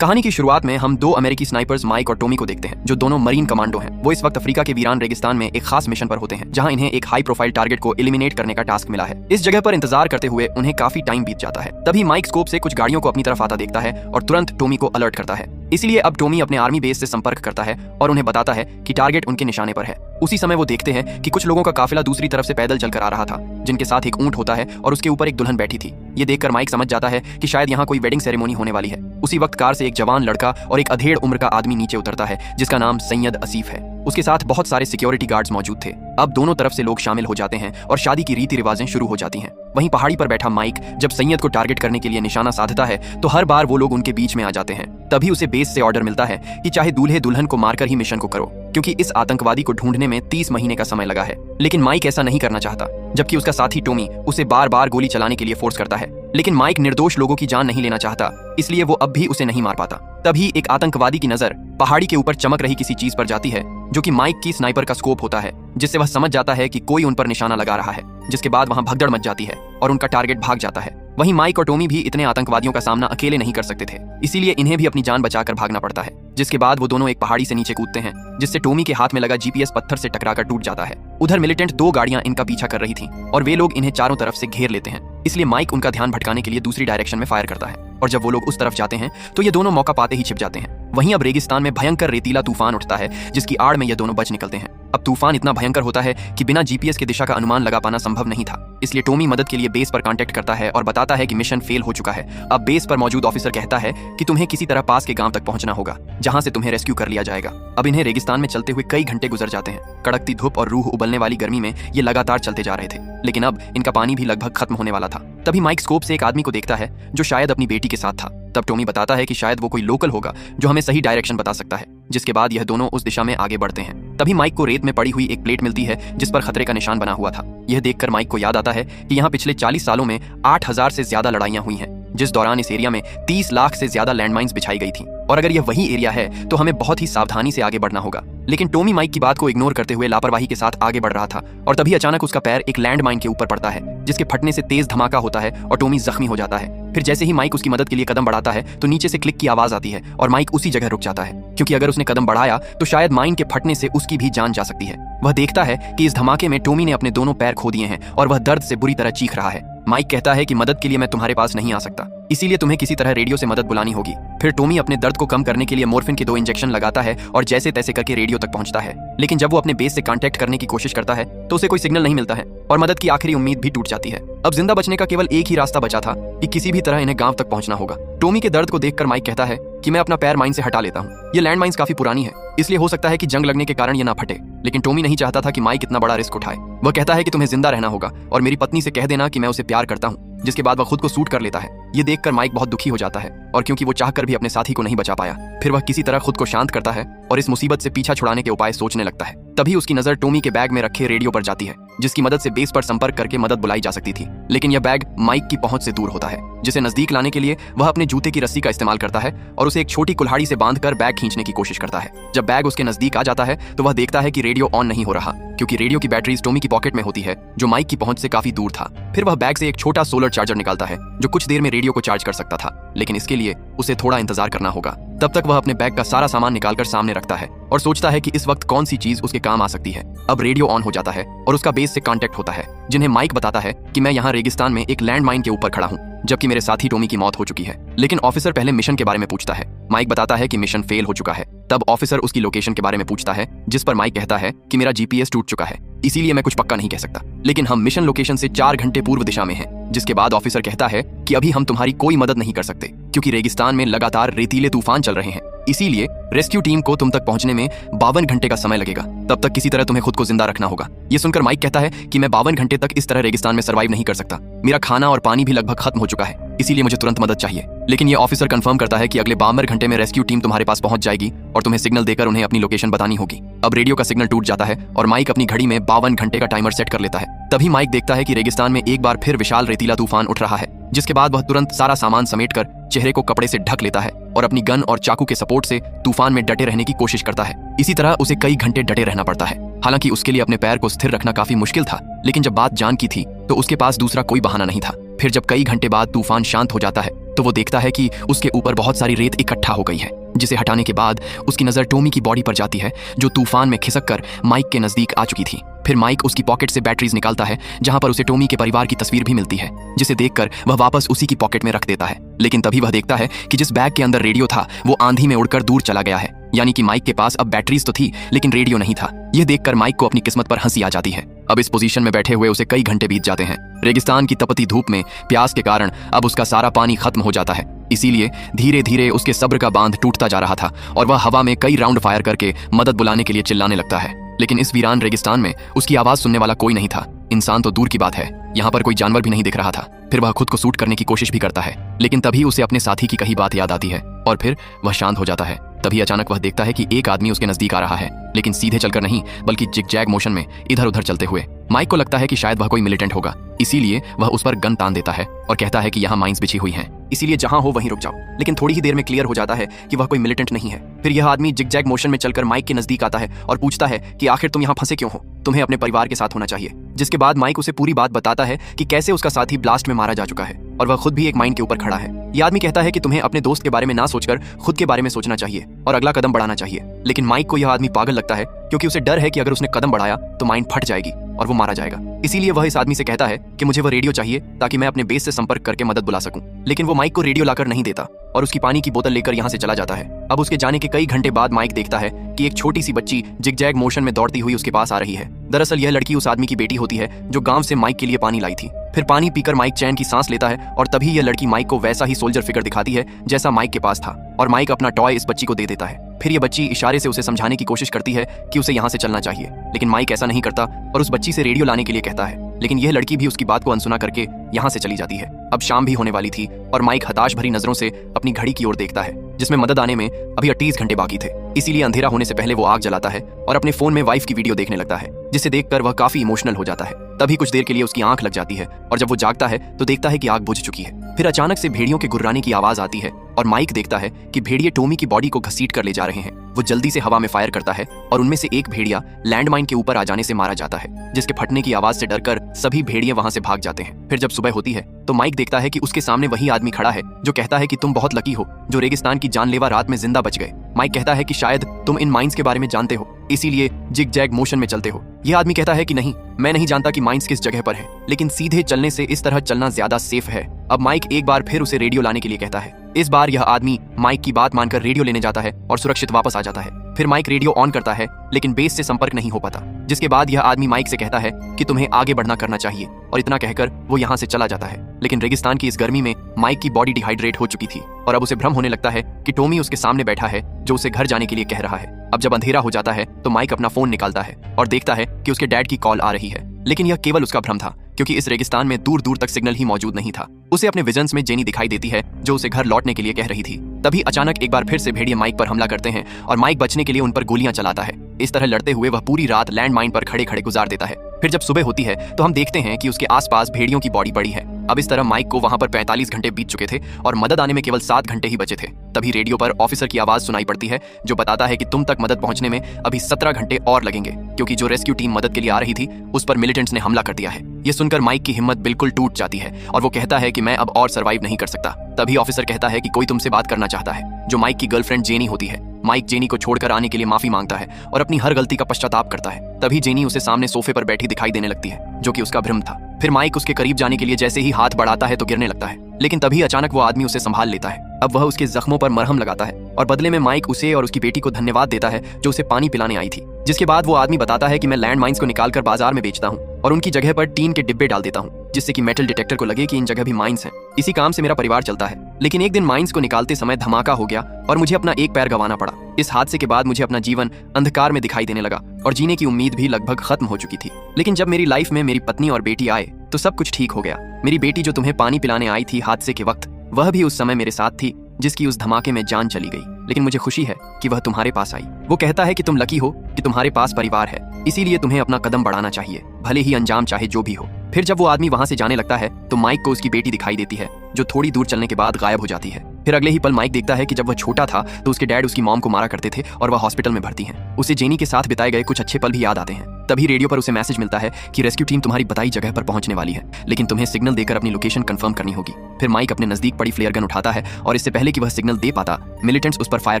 कहानी की शुरुआत में हम दो अमेरिकी स्नाइपर्स माइक और टोमी को देखते हैं, जो दोनों मरीन कमांडो हैं। वो इस वक्त अफ्रीका के वीरान रेगिस्तान में एक खास मिशन पर होते हैं, जहां इन्हें एक हाई प्रोफाइल टारगेट को एलिमिनेट करने का टास्क मिला है। इस जगह पर इंतजार करते हुए उन्हें काफी टाइम बीत जाता है। तभी माइक स्कोप से कुछ गाड़ियों को अपनी तरफ आता देखता है और तुरंत टोमी को अलर्ट करता है। इसलिए अब टोमी अपने आर्मी बेस से संपर्क करता है और उन्हें बताता है कि टारगेट उनके निशाने पर है। उसी समय वो देखते हैं कि कुछ लोगों का काफिला दूसरी तरफ से पैदल चलकर आ रहा था, जिनके साथ एक ऊंट होता है और उसके ऊपर एक दुल्हन बैठी थी। ये देखकर माइक समझ जाता है कि शायद यहाँ कोई वेडिंग सेरेमनी होने वाली है। उसी वक्त कार से एक जवान लड़का और एक अधेड़ उम्र का आदमी नीचे उतरता है, जिसका नाम सैयद असीफ है। उसके साथ बहुत सारे सिक्योरिटी गार्ड्स मौजूद थे। अब दोनों तरफ से लोग शामिल हो जाते हैं और शादी की रीति रिवाजें शुरू हो जाती हैं। वहीं पहाड़ी पर बैठा माइक जब सैयद को टारगेट करने के लिए निशाना साधता है तो हर बार वो लोग उनके बीच में आ जाते हैं। तभी उसे बेस से ऑर्डर मिलता है कि चाहे दूल्हे दुल्हन को मारकर ही मिशन को करो, क्योंकि इस आतंकवादी को ढूंढने में 30 महीने का समय लगा है। लेकिन माइक ऐसा नहीं करना चाहता, जबकि उसका साथी टोमी उसे बार बार गोली चलाने के लिए फोर्स करता है। लेकिन माइक निर्दोष लोगों की जान नहीं लेना चाहता, इसलिए वो अब भी उसे नहीं मार पाता। तभी एक आतंकवादी की नजर पहाड़ी के ऊपर चमक रही किसी चीज पर जाती है, जो कि माइक की स्नाइपर का स्कोप होता है, जिससे वह समझ जाता है कि कोई उन पर निशाना लगा रहा है। जिसके बाद वहां भगदड़ मच जाती है और उनका टारगेट भाग जाता है। वहीं माइक और टोमी भी इतने आतंकवादियों का सामना अकेले नहीं कर सकते थे, इसीलिए इन्हें भी अपनी जान बचाकर भागना पड़ता है। जिसके बाद वो दोनों एक पहाड़ी से नीचे कूदते हैं, जिससे टोमी के हाथ में लगा जीपीएस पत्थर से टकराकर टूट जाता है। उधर मिलिटेंट 2 गाड़ियां इनका पीछा कर रही थीं और वे लोग इन्हें चारों तरफ से घेर लेते हैं। इसलिए माइक उनका ध्यान भटकाने के लिए दूसरी डायरेक्शन में फायर करता है और जब वो लोग उस तरफ जाते हैं तो ये दोनों मौका पाते ही छिप जाते हैं। वहीं अब रेगिस्तान में भयंकर रेतीला तूफान उठता है, जिसकी आड़ में ये दोनों बच निकलते हैं। अब तूफान इतना भयंकर होता है कि बिना जीपीएस के दिशा का अनुमान लगा पाना संभव नहीं था। इसलिए टोमी मदद के लिए बेस पर कांटेक्ट करता है और बताता है कि मिशन फेल हो चुका है। अब बेस पर मौजूद ऑफिसर कहता है कि तुम्हें किसी तरह पास के गांव तक पहुंचना होगा, जहां से तुम्हें रेस्क्यू कर लिया जाएगा। अब इन्हें रेगिस्तान में चलते हुए कई घंटे गुजर जाते हैं। कड़कती धूप और रूह उबलने वाली गर्मी में ये लगातार चलते जा रहे थे, लेकिन अब इनका पानी भी लगभग खत्म होने वाला था। तभी माइक स्कोप से एक आदमी को देखता है, जो शायद अपनी बेटी के साथ था। तब टोमी बताता है कि शायद वो कोई लोकल होगा जो हमें सही डायरेक्शन बता सकता है। जिसके बाद यह दोनों उस दिशा में आगे बढ़ते हैं। तभी माइक को रेत में पड़ी हुई एक प्लेट मिलती है, जिस पर खतरे का निशान बना हुआ था। यह देखकर माइक को याद आता है कि यहाँ पिछले 40 सालों में 8000 से ज्यादा लड़ाइयां हुई हैं, जिस दौरान इस एरिया में 30 लाख से ज्यादा लैंडमाइंस बिछाई गई थी। और अगर यह वही एरिया है तो हमें बहुत ही सावधानी से आगे बढ़ना होगा। लेकिन टोमी माइक की बात को इग्नोर करते हुए लापरवाही के साथ आगे बढ़ रहा था और तभी अचानक उसका पैर एक लैंडमाइन के ऊपर पड़ता है, जिसके फटने से तेज धमाका होता है और टोमी जख्मी हो जाता है। फिर जैसे ही माइक उसकी मदद के लिए कदम बढ़ाता है तो नीचे से क्लिक की आवाज आती है और माइक उसी जगह रुक जाता है, क्योंकि अगर उसने कदम बढ़ाया तो शायद माइन के फटने से उसकी भी जान जा सकती है। वह देखता है कि इस धमाके में टोमी ने अपने दोनों पैर खो दिए हैं और वह दर्द से बुरी तरह चीख रहा है। माइक कहता है कि मदद के लिए मैं तुम्हारे पास नहीं आ सकता, इसीलिए तुम्हें किसी तरह रेडियो से मदद बुलानी होगी। फिर टोमी अपने दर्द को कम करने के लिए मोर्फिन के 2 इंजेक्शन लगाता है और जैसे तैसे करके रेडियो तक पहुंचता है। लेकिन जब वो अपने बेस से कांटेक्ट करने की कोशिश करता है तो उसे कोई सिग्नल नहीं मिलता है और मदद की आखिरी उम्मीद भी टूट जाती है। अब जिंदा बचने का केवल एक ही रास्ता बचा था कि किसी भी तरह इन्हें गांव तक पहुंचना होगा। टोमी के दर्द को देखकर माइक कहता है कि मैं अपना पैर माइन से हटा लेता हूँ। ये लैंड माइन्स काफी पुरानी है, इसलिए हो सकता है कि जंग लगने के कारण ये ना फटे। लेकिन टोमी नहीं चाहता था कि माइक इतना बड़ा रिस्क उठाए। वह कहता है कि तुम्हें जिंदा रहना होगा और मेरी पत्नी से कह देना कि मैं उसे प्यार करता हूँ। जिसके बाद वह खुद को शूट कर लेता है। ये देखकर माइक बहुत दुखी हो जाता है और क्योंकि वो चाहकर भी अपने साथी को नहीं बचा पाया, फिर वह किसी तरह खुद को शांत करता है और इस मुसीबत से पीछा छुड़ाने के उपाय सोचने लगता है। तभी उसकी नजर टोमी के बैग में रखे रेडियो पर जाती है, जिसकी मदद से बेस पर संपर्क करके मदद बुलाई जा सकती थी। लेकिन यह बैग माइक की पहुंच से दूर होता है, जिसे नजदीक लाने के लिए वह अपने जूते की रस्सी का इस्तेमाल करता है और उसे एक छोटी कुल्हाड़ी से बांधकर बैग खींचने की कोशिश करता है। जब बैग उसके नजदीक आ जाता है तो वह देखता है कि रेडियो ऑन नहीं हो रहा, क्योंकि रेडियो की बैटरीज टोमी की पॉकेट में होती है, जो माइक की पहुंच से काफी दूर था। फिर वह बैग से एक छोटा सोलर चार्जर निकालता है, जो कुछ देर में रेडियो को चार्ज कर सकता था, लेकिन इसके लिए उसे थोड़ा इंतजार करना होगा। तब तक वह अपने बैग का सारा सामान निकालकर सामने रखता है और सोचता है कि इस वक्त कौन सी चीज उसके काम आ सकती है। अब रेडियो ऑन हो जाता है और उसका बेस से कांटेक्ट होता है, जिन्हें माइक बताता है कि मैं यहाँ रेगिस्तान में एक लैंडमाइन के ऊपर खड़ा हूँ, जबकि मेरे साथी टोमी की मौत हो चुकी है। लेकिन ऑफिसर पहले मिशन के बारे में पूछता है। माइक बताता है कि मिशन फेल हो चुका है। तब ऑफिसर उसकी लोकेशन के बारे में पूछता है, जिस पर माइक कहता है कि मेरा जीपीएस टूट चुका है, इसीलिए मैं कुछ पक्का नहीं कह सकता, लेकिन हम मिशन लोकेशन से 4 घंटे पूर्व दिशा में हैं। जिसके बाद ऑफिसर कहता है कि अभी हम तुम्हारी कोई मदद नहीं कर सकते, क्योंकि रेगिस्तान में लगातार रेतीले तूफान चल रहे हैं। इसीलिए रेस्क्यू टीम को तुम तक पहुंचने में 52 घंटे का समय लगेगा। तब तक किसी तरह तुम्हें खुद को जिंदा रखना होगा। ये सुनकर माइक कहता है कि मैं 52 घंटे तक इस तरह रेगिस्तान में सर्वाइव नहीं कर सकता। मेरा खाना और पानी भी लगभग खत्म हो चुका है, इसीलिए मुझे तुरंत मदद चाहिए। लेकिन ये ऑफिसर कंफर्म करता है कि अगले 52 घंटे में रेस्क्यू टीम तुम्हारे पास पहुंच जाएगी और तुम्हें सिग्नल देकर उन्हें अपनी लोकेशन बतानी होगी। अब रेडियो का सिग्नल टूट जाता है और माइक अपनी घड़ी में 52 घंटे का टाइमर सेट कर लेता है। तभी माइक देखता है कि रेगिस्तान में एक बार फिर विशाल रेतीला तूफान उठ रहा है, जिसके बाद वह तुरंत सारा सामान समेटकर चेहरे को कपड़े से ढक लेता है और अपनी गन और चाकू के सपोर्ट से तूफान में डटे रहने की कोशिश करता है। इसी तरह उसे कई घंटे डटे रहना पड़ता है। हालांकि उसके लिए अपने पैर को स्थिर रखना काफी मुश्किल था, लेकिन जब बात जान की थी तो उसके पास दूसरा कोई बहाना नहीं था। फिर जब कई घंटे बाद तूफान शांत हो जाता है तो वो देखता है कि उसके ऊपर बहुत सारी रेत इकट्ठा हो गई है, जिसे हटाने के बाद उसकी नज़र टॉमी की बॉडी पर जाती है, जो तूफान में खिसक कर माइक के नज़दीक आ चुकी थी। फिर माइक उसकी पॉकेट से बैटरीज निकालता है, जहां पर उसे टॉमी के परिवार की तस्वीर भी मिलती है, जिसे देखकर वह वापस उसी की पॉकेट में रख देता है। लेकिन तभी वह देखता है कि जिस बैग के अंदर रेडियो था वो आंधी में उड़कर दूर चला गया है। यानी कि माइक के पास अब बैटरीज तो थी लेकिन रेडियो नहीं था। यह देखकर माइक को अपनी किस्मत पर हंसी आ जाती है। अब इस पोजीशन में बैठे हुए उसे कई घंटे बीत जाते हैं। रेगिस्तान की तपती धूप में प्यास के कारण अब उसका सारा पानी खत्म हो जाता है, इसीलिए धीरे धीरे उसके सब्र का बांध टूटता जा रहा था और वह हवा में कई राउंड फायर करके मदद बुलाने के लिए चिल्लाने लगता है। लेकिन इस वीरान रेगिस्तान में उसकी आवाज सुनने वाला कोई नहीं था। इंसान तो दूर की बात है, यहाँ पर कोई जानवर भी नहीं दिख रहा था। फिर वह खुद को सूट करने की कोशिश भी करता है, लेकिन तभी उसे अपने साथी की कही बात याद आती है और फिर वह शांत हो जाता है। तभी अचानक वह देखता है कि एक आदमी उसके नजदीक आ रहा है, लेकिन सीधे चलकर नहीं बल्कि जिग-जैग मोशन में इधर उधर चलते हुए। माइक को लगता है कि शायद वह कोई मिलिटेंट होगा, इसीलिए वह उस पर गन तान देता है और कहता है कि यहाँ माइंस बिछी हुई हैं, इसीलिए जहां हो वहीं रुक जाओ। लेकिन थोड़ी ही देर में क्लियर हो जाता है कि वह कोई मिलिटेंट नहीं है। फिर यह आदमी जिग-जैग मोशन में चलकर माइक के नजदीक आता है और पूछता है कि आखिर तुम यहाँ फंसे क्यों हो, तुम्हें अपने परिवार के साथ होना चाहिए। जिसके बाद माइक उसे पूरी बात बताता है कि कैसे उसका साथी ब्लास्ट में मारा जा चुका है और वह खुद भी एक माइन के ऊपर खड़ा है। यह आदमी कहता है कि तुम्हें अपने दोस्त के बारे में ना सोचकर खुद के बारे में सोचना चाहिए और अगला कदम बढ़ाना चाहिए। लेकिन माइक को यह आदमी पागल लगता है, क्योंकि उसे डर है कि अगर उसने कदम बढ़ाया तो माइन फट जाएगी और वो मारा जाएगा। इसीलिए वह इस आदमी से कहता है कि मुझे वो रेडियो चाहिए ताकि मैं अपने बेस से संपर्क करके मदद बुला सकूं। लेकिन वो माइक को रेडियो लाकर नहीं देता और उसकी पानी की बोतल लेकर यहाँ से चला जाता है। अब उसके जाने के कई घंटे बाद माइक देखता है कि एक छोटी सी बच्ची जिग-जैग मोशन में दौड़ती हुई उसके पास आ रही है। दरअसल यह लड़की उस आदमी की बेटी होती है जो गांव से माइक के लिए पानी लाई थी। फिर पानी पीकर माइक चैन की सांस लेता है और तभी यह लड़की माइक को वैसा ही सोल्जर फिगर दिखाती है जैसा माइक के पास था और माइक अपना टॉय इस बच्ची को दे देता है। फिर यह बच्ची इशारे से उसे समझाने की कोशिश करती है कि उसे यहाँ से चलना चाहिए, लेकिन माइक ऐसा नहीं करता और उस बच्ची से रेडियो लाने के लिए कहता है। लेकिन यह लड़की भी उसकी बात को अनसुना करके यहाँ से चली जाती है। अब शाम भी होने वाली थी और माइक हताश भरी नजरों से अपनी घड़ी की ओर देखता है, जिसमें मदद आने में अभी 38 घंटे बाकी थे। इसीलिए अंधेरा होने से पहले वो आग जलाता है और अपने फोन में वाइफ की वीडियो देखने लगता है, जिसे देखकर वह काफी इमोशनल हो जाता है। तभी कुछ देर के लिए उसकी आंख लग जाती है और जब वो जागता है तो देखता है कि आग बुझ चुकी है। फिर अचानक से भेड़ियों के गुर्राने की आवाज आती है और माइक देखता है कि भेड़िए टॉमी की बॉडी को घसीट कर ले जा रहे हैं। वो जल्दी से हवा में फायर करता है और उनमें से एक भेड़िया लैंडमाइन के ऊपर आ जाने से मारा जाता है, जिसके फटने की आवाज से डरकर सभी भेड़िए वहां से भाग जाते हैं। फिर जब सुबह होती है तो माइक देखता है कि उसके सामने वही आदमी खड़ा है जो कहता है कि तुम बहुत लकी हो जो रेगिस्तान की जानलेवा रात में जिंदा बच गए। माइक कहता है कि शायद तुम इन माइंस के बारे में जानते हो, इसीलिए जिग-जैग मोशन में चलते हो। यह आदमी कहता है कि नहीं, मैं नहीं जानता कि माइंस किस जगह पर है, लेकिन सीधे चलने से इस तरह चलना ज्यादा सेफ है। अब माइक एक बार फिर उसे रेडियो लाने के लिए कहता है। इस बार यह आदमी माइक की बात मानकर रेडियो लेने जाता है और सुरक्षित वापस आ जाता है। फिर माइक रेडियो ऑन करता है, लेकिन बेस से संपर्क नहीं हो पाता, जिसके बाद यह आदमी माइक से कहता है कि तुम्हें आगे बढ़ना करना चाहिए और इतना कहकर वो यहाँ से चला जाता है। लेकिन रेगिस्तान की इस गर्मी में माइक की बॉडी डिहाइड्रेट हो चुकी थी और अब उसे भ्रम होने लगता है कि टॉमी उसके सामने बैठा है जो उसे घर जाने के लिए कह रहा है। अब जब अंधेरा हो जाता है तो माइक अपना फोन निकालता है और देखता है कि उसके डैड की कॉल आ रही है, लेकिन यह केवल उसका भ्रम था, क्योंकि इस रेगिस्तान में दूर दूर तक सिग्नल ही मौजूद नहीं था। उसे अपने विजन्स में जेनी दिखाई देती है जो उसे घर लौटने के लिए कह रही थी। तभी अचानक एक बार फिर से भेड़िए माइक पर हमला करते हैं और माइक बचने के लिए उन पर गोलियां चलाता है। इस तरह लड़ते हुए वह पूरी रात लैंड माइन पर खड़े खड़े गुजार देता है। फिर जब सुबह होती है तो हम देखते हैं कि उसके आसपास भेड़ियों की बॉडी पड़ी है। अब इस तरह माइक को वहां पर 45 घंटे बीत चुके थे और मदद आने में केवल 7 घंटे ही बचे थे। तभी रेडियो पर ऑफिसर की आवाज सुनाई पड़ती है जो बताता है कि तुम तक मदद पहुंचने में अभी 17 घंटे और लगेंगे, क्योंकि जो रेस्क्यू टीम मदद के लिए आ रही थी उस पर मिलिटेंट्स ने हमला कर दिया है। ये सुनकर माइक की हिम्मत बिल्कुल टूट जाती है और वो कहता है कि मैं अब और सर्वाइव नहीं कर सकता। तभी ऑफिसर कहता है कि कोई तुमसे बात करना चाहता है, जो माइक की गर्लफ्रेंड जेनी होती है। माइक जेनी को छोड़कर आने के लिए माफी मांगता है और अपनी हर गलती का पश्चाताप करता है। तभी जेनी उसे सामने सोफे पर बैठी दिखाई देने लगती है, जो कि उसका भ्रम था। फिर माइक उसके करीब जाने के लिए जैसे ही हाथ बढ़ाता है तो गिरने लगता है, लेकिन तभी अचानक वो आदमी उसे संभाल लेता है। अब वह उसके जख्मों पर मरहम लगाता है और बदले में माइक उसे और उसकी बेटी को धन्यवाद देता है जो उसे पानी पिलाने आई थी। जिसके बाद वो आदमी बताता है कि मैं लैंड माइंस को निकालकर बाजार में बेचता हूँ और उनकी जगह पर टीन के डिब्बे डाल देता हूँ, जिससे कि मेटल डिटेक्टर को लगे कि इन जगह भी माइंस हैं। इसी काम से मेरा परिवार चलता है। लेकिन एक दिन माइंस को निकालते समय धमाका हो गया और मुझे अपना एक पैर गंवाना पड़ा। इस हादसे के बाद मुझे अपना जीवन अंधकार में दिखाई देने लगा और जीने की उम्मीद भी लगभग खत्म हो चुकी थी। लेकिन जब मेरी लाइफ में मेरी पत्नी और बेटी आए तो सब कुछ ठीक हो गया। मेरी बेटी जो तुम्हें पानी पिलाने आई थी हादसे के वक्त, वह भी उस समय मेरे साथ थी जिसकी उस धमाके में जान चली गई। लेकिन मुझे खुशी है कि वह तुम्हारे पास आई। वो कहता है कि तुम लकी हो कि तुम्हारे पास परिवार है, इसीलिए तुम्हें अपना कदम बढ़ाना चाहिए, भले ही अंजाम चाहे जो भी हो। फिर जब वो आदमी वहां से जाने लगता है तो माइक को उसकी बेटी दिखाई देती है जो थोड़ी दूर चलने के बाद गायब हो जाती है। फिर अगले ही पल माइक देखता है कि जब वह छोटा था तो उसके डैड उसकी मॉम को मारा करते थे और वह हॉस्पिटल में भर्ती हैं। उसे जेनी के साथ बिताए गए कुछ अच्छे पल भी याद आते हैं। तभी रेडियो पर उसे मैसेज मिलता है कि रेस्क्यू टीम तुम्हारी बताई जगह पर पहुंचने वाली है, लेकिन तुम्हें सिग्नल देकर अपनी लोकेशन कंफर्म करनी होगी। फिर माइक अपने नजदीक पड़ी फ्लेयर गन उठाता है और इससे पहले कि वह सिग्नल दे पाता, मिलिटेंट्स उस पर फायर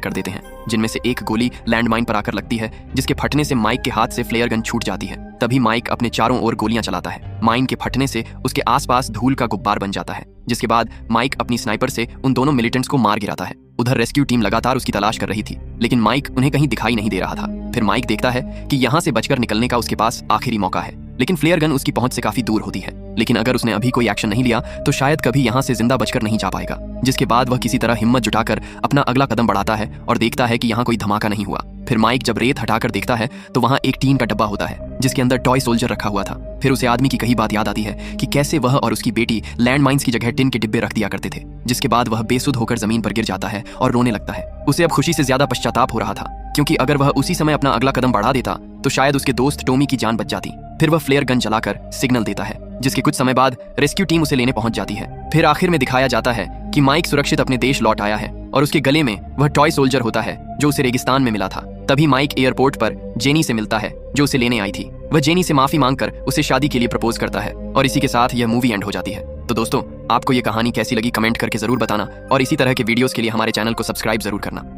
कर देते हैं, जिनमें से एक गोली लैंडमाइन पर आकर लगती है, जिसके फटने से माइक के हाथ से फ्लेयर गन छूट जाती है। तभी माइक अपने चारों ओर गोलियां चलाता है। माइन के फटने से उसके आसपास धूल का गुब्बार बन जाता है, जिसके बाद माइक अपनी स्नाइपर से उन दोनों मिलिटेंट्स को मार गिराता है। उधर रेस्क्यू टीम लगातार उसकी तलाश कर रही थी, लेकिन माइक उन्हें कहीं दिखाई नहीं दे रहा था। फिर माइक देखता है कि यहाँ से बचकर निकलने का उसके पास आखिरी मौका है, लेकिन फ्लेयर गन उसकी पहुंच से काफी दूर होती है। लेकिन अगर उसने अभी कोई एक्शन नहीं लिया तो शायद कभी यहाँ से जिंदा बचकर नहीं जा पाएगा। जिसके बाद वह किसी तरह हिम्मत जुटाकर अपना अगला कदम बढ़ाता है और देखता है कि यहाँ कोई धमाका नहीं हुआ। फिर माइक जब रेत हटाकर देखता है तो वहाँ एक टीन का डब्बा होता है, जिसके अंदर टॉय सोल्जर रखा हुआ था। फिर उसे आदमी की कही बात याद आती है कि कैसे वह और उसकी बेटी लैंड माइन्स की जगह टिन के डिब्बे रख दिया करते थे। जिसके बाद वह बेसुध होकर जमीन पर गिर जाता है और रोने लगता है। उसे अब खुशी से ज्यादा पश्चाताप हो रहा था, क्योंकि अगर वह उसी समय अपना अगला कदम बढ़ा देता तो शायद उसके दोस्त टोमी की जान बच जाती। फिर वह फ्लेयर गन जलाकर सिग्नल देता है, जिसके कुछ समय बाद रेस्क्यू टीम उसे लेने पहुंच जाती है। फिर आखिर में दिखाया जाता है कि माइक सुरक्षित अपने देश लौट आया है और उसके गले में वह टॉय सोल्जर होता है जो उसे रेगिस्तान में मिला था। तभी माइक एयरपोर्ट पर जेनी से मिलता है, जो उसे लेने आई थी। वह जेनी से माफी मांगकर उसे शादी के लिए प्रपोज करता है और इसी के साथ यह मूवी एंड हो जाती है। तो दोस्तों, आपको ये कहानी कैसी लगी कमेंट करके जरूर बताना और इसी तरह के वीडियोस के लिए हमारे चैनल को सब्सक्राइब जरूर करना।